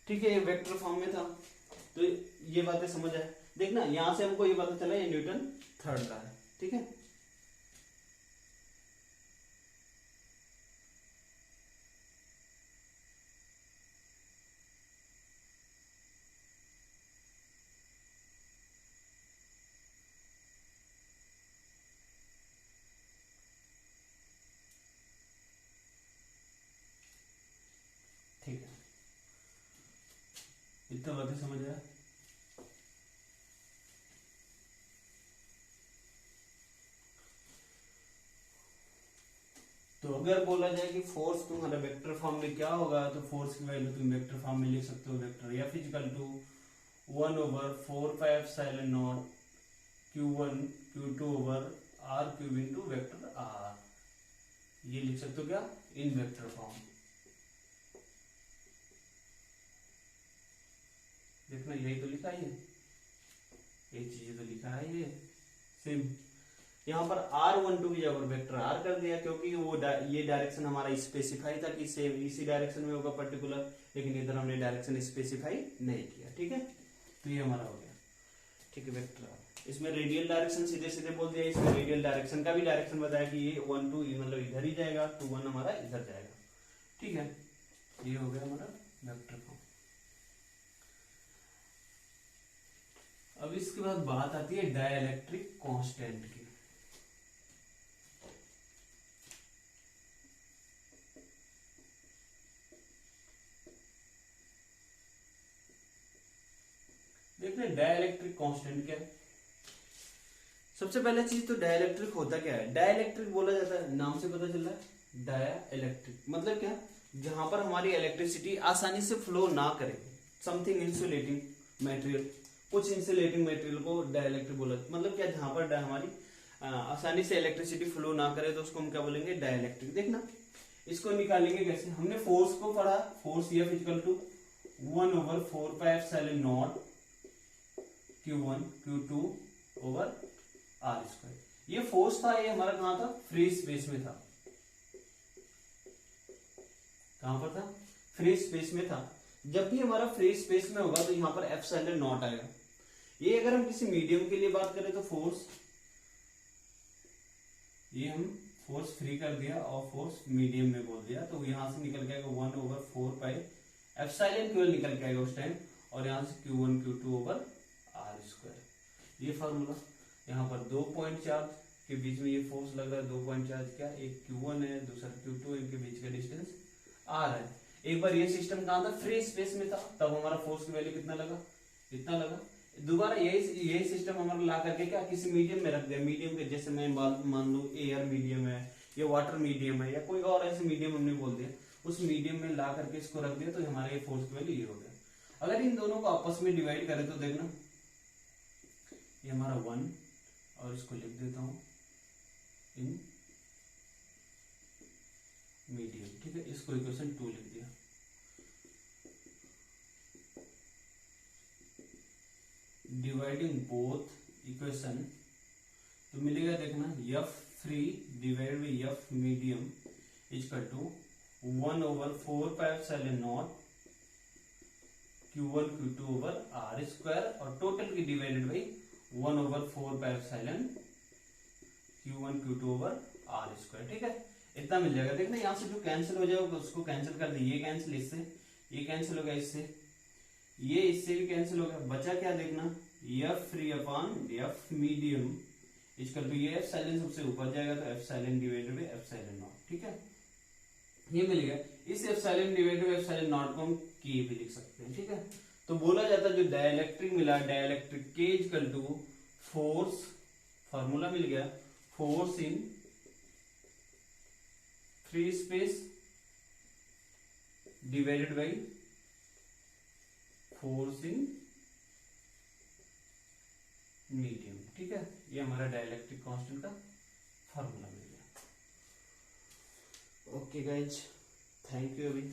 ठीक है, ये वेक्टर फॉर्म में था तो ये बातें समझ आए। देखना यहां से हमको ये पता चला ये न्यूटन थर्ड लॉ है, ठीक है। ठीक है, इतना बातें समझ आया। तो अगर बोला जाए कि फोर्स तुम्हारा वेक्टर फॉर्म में क्या होगा, तो फोर्स की वैल्यू तुम वेक्टर फॉर्म में लिख सकते हो, vector F equal to 1/4πε0 q1 q2 over r³ into vector r, ये लिख सकते हो क्या, इन वेक्टर फॉर्म। देखना यही तो लिखा है, ये चीज तो लिखा है ये सेम। यहाँ पर r12 की जगह वेक्टर r कर दिया, क्योंकि वो ये डायरेक्शन हमारा स्पेसिफाई था कि सेम इसी डायरेक्शन में होगा पर्टिकुलर, लेकिन इधर हमने डायरेक्शन स्पेसिफाई नहीं किया, ठीक है। तो ये हमारा हो गया, ठीक है, वेक्टर r। इसमें रेडियल डायरेक्शन सीधे सीधे बोल दिया, इसमें रेडियल डायरेक्शन का भी डायरेक्शन बताया कि ये 1 2 मतलब इधर ही जाएगा, 2 1 हमारा इधर जाएगा, ठीक है। ये हो गया हमारा वेक्टर फॉर्म। अब इसके बाद बात आती है डाइलेक्ट्रिक कांस्टेंट की। देखते हैं डाइलेक्ट्रिक कांस्टेंट क्या है। सबसे पहले चीज तो डाइलेक्ट्रिक होता क्या है। डाइलेक्ट्रिक बोला जाता है, नाम से पता चल रहा है, डाइलेक्ट्रिक मतलब क्या, जहां पर हमारी इलेक्ट्रिसिटी आसानी से फ्लो ना करे, समथिंग इंसुलेटिंग मटेरियल, कुछ इंसुलेटिंग मटेरियल को डाइलेक्ट्रिक बोला। मतलब क्या, जहां पर हमारी आसानी से इलेक्ट्रिसिटी फ्लो ना करे तो उसको हम क्या बोलेंगे, डाइलेक्ट्रिक। देखना इसको निकालेंगे कैसे, हमने फोर्स को पढ़ा, force F equal to 1/4πε0 q1 q2 over r²। ये फोर्स था, ये हमारा कहां था, फ्री स्पेस में था। कहां पर था, फ्री स्पेस में था। जब भी हमारा फ्री स्पेस में होगा तो यहां पर ε0 आएगा। ये अगर हम किसी मीडियम के लिए बात करें तो फोर्स, ये हम फोर्स फ्री कर दिया और फोर्स मीडियम में बोल दिया, तो यहां से निकल गया 1/4πε0 एप्सिलॉन केवल निकल के आएगा उस टाइम, और यहाँ से Q1 Q2 over R square. ये फार्मूला। यहाँ पर 2 पॉइंट चार्ज के बीच में ये फोर्स लग रहा है, 2 पॉइंट चार्ज क्या, एक Q1 है, दूसरा Q2, इनके बीच का डिस्टेंस R है। एक बार ये सिस्टम कहाँ था, फ्री स्पेस में था, तब हमारा फोर्स की वैल्यू कितना लगा, इतना लगा। दोबारा यही सिस्टम हमारा ला करके क्या किसी मीडियम में रख दिया, मीडियम के जैसे मैं मान लू एयर मीडियम है या वाटर मीडियम है या कोई और ऐसे मीडियम हमने बोल दिया, उस मीडियम में ला करके इसको रख दिया, तो हमारे ये फोर्स की वैल्यू ये हो गया। अगर इन दोनों को आपस में डिवाइड करें तो देखना ये हमारा 1, और इसको लिख देता हूं इन मीडियम, ठीक है, इसको इक्वेशन 2 लिख दिया। डिवाइडिंग बोथ इक्वेशन तो मिलेगा, देखना F free divide by F medium equal to 1 over 4 pi epsilon naught Q1 Q2 over R square, और टोटल की divided by 1 over 4 pi epsilon Q1 Q2 over R square, ठीक है, इतना मिल जाएगा। देखना यहाँ से जो कैंसिल हो जाएगा उसको कैंसिल कर दे, ये कैंसिल इससे, ये कैंसिल हो गया इससे, ये इससे भी कैंसिल हो गया, बचा क्या देखना, F free upon F medium equal to ये एप्सिलॉन सबसे ऊपर जाएगा तो epsilon divided by epsilon naught, ठीक है, ये मिल गया। इस epsilon divided by epsilon naught को हम के भी लिख सकते हैं, ठीक है। तो बोला जाता है जो डाइलेक्ट्रिक मिला, डाइलेक्ट्रिक के इक्वल टू फोर्स, फार्मूला मिल गया, force in free space divided by force in medium, ठीक है, ये हमारा डाइलेक्ट्रिक कांस्टेंट का फार्मूला मिल गया। ओके गाइज, थैंक यू अभी।